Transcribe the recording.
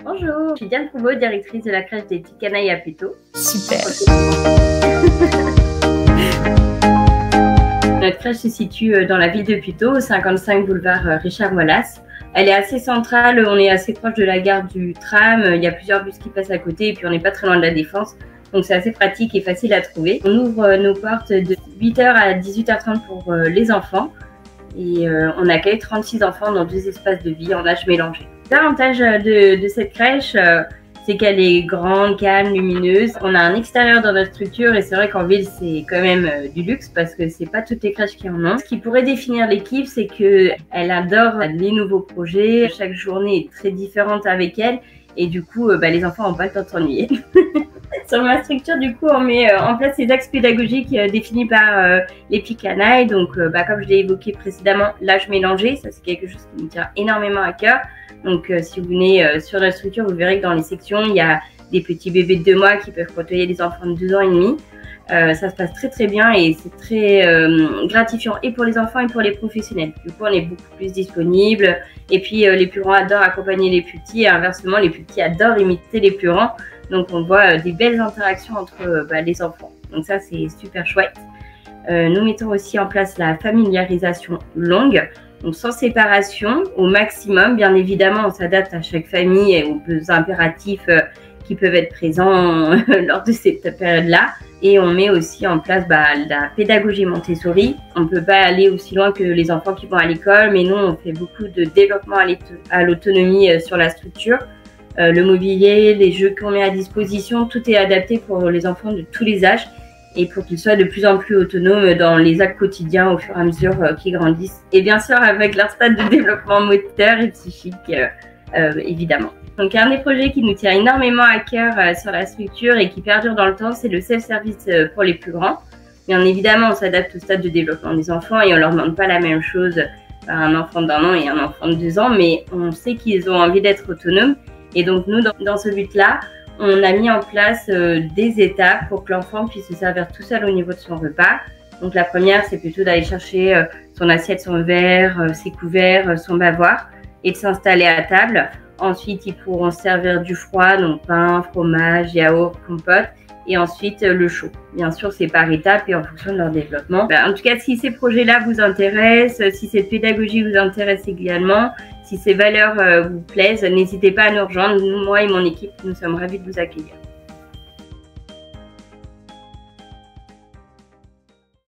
Bonjour, je suis Diane Prouveau, directrice de la crèche des Petites Canailles à Puteaux. Super. Notre crèche se situe dans la ville de Puteaux, au 55 boulevard Richard Wallace. Elle est assez centrale, on est assez proche de la gare du tram, il y a plusieurs bus qui passent à côté et puis on n'est pas très loin de la Défense. Donc c'est assez pratique et facile à trouver. On ouvre nos portes de 8h à 18h30 pour les enfants. Et on accueille 36 enfants dans 2 espaces de vie en âge mélangé. L'avantage de cette crèche, c'est qu'elle est grande, calme, lumineuse. On a un extérieur dans notre structure et c'est vrai qu'en ville, c'est quand même du luxe parce que c'est pas toutes les crèches qui en ont. Ce qui pourrait définir l'équipe, c'est qu'elle adore les nouveaux projets. Chaque journée est très différente avec elle et du coup, les enfants n'ont pas le temps de s'ennuyer. Sur ma structure, du coup, on met en place les axes pédagogiques définis par les Petites Canailles. Donc, comme je l'ai évoqué précédemment, l'âge mélangé, ça c'est quelque chose qui me tient énormément à cœur. Donc, si vous venez sur la structure, vous verrez que dans les sections, il y a des petits bébés de 2 mois qui peuvent côtoyer des enfants de 2 ans et demi. Ça se passe très très bien et c'est très gratifiant et pour les enfants et pour les professionnels. Du coup, on est beaucoup plus disponible et puis les plus grands adorent accompagner les plus petits et inversement, les plus petits adorent imiter les plus grands. Donc, on voit des belles interactions entre les enfants. Donc ça, c'est super chouette. Nous mettons aussi en place la familiarisation longue, donc sans séparation au maximum. Bien évidemment, on s'adapte à chaque famille et aux impératifs qui peuvent être présents lors de cette période-là. Et on met aussi en place la pédagogie Montessori. On ne peut pas aller aussi loin que les enfants qui vont à l'école, mais nous, on fait beaucoup de développement à l'autonomie sur la structure. Le mobilier, les jeux qu'on met à disposition, tout est adapté pour les enfants de tous les âges et pour qu'ils soient de plus en plus autonomes dans les actes quotidiens au fur et à mesure qu'ils grandissent. Et bien sûr, avec leur stade de développement moteur et psychique, évidemment. Donc, un des projets qui nous tient énormément à cœur sur la structure et qui perdure dans le temps, c'est le self-service pour les plus grands. Bien évidemment, on s'adapte au stade de développement des enfants et on ne leur demande pas la même chose à un enfant d'1 an et un enfant de 2 ans, mais on sait qu'ils ont envie d'être autonomes. Et donc, nous, dans ce but-là, on a mis en place des étapes pour que l'enfant puisse se servir tout seul au niveau de son repas. Donc, la première, c'est plutôt d'aller chercher son assiette, son verre, ses couverts, son bavoir et de s'installer à table. Ensuite, ils pourront servir du froid, donc pain, fromage, yaourt, compote. Et ensuite, le chaud. Bien sûr, c'est par étapes et en fonction de leur développement. En tout cas, si ces projets-là vous intéressent, si cette pédagogie vous intéresse également, si ces valeurs vous plaisent, n'hésitez pas à nous rejoindre. Nous, moi et mon équipe, nous sommes ravis de vous accueillir.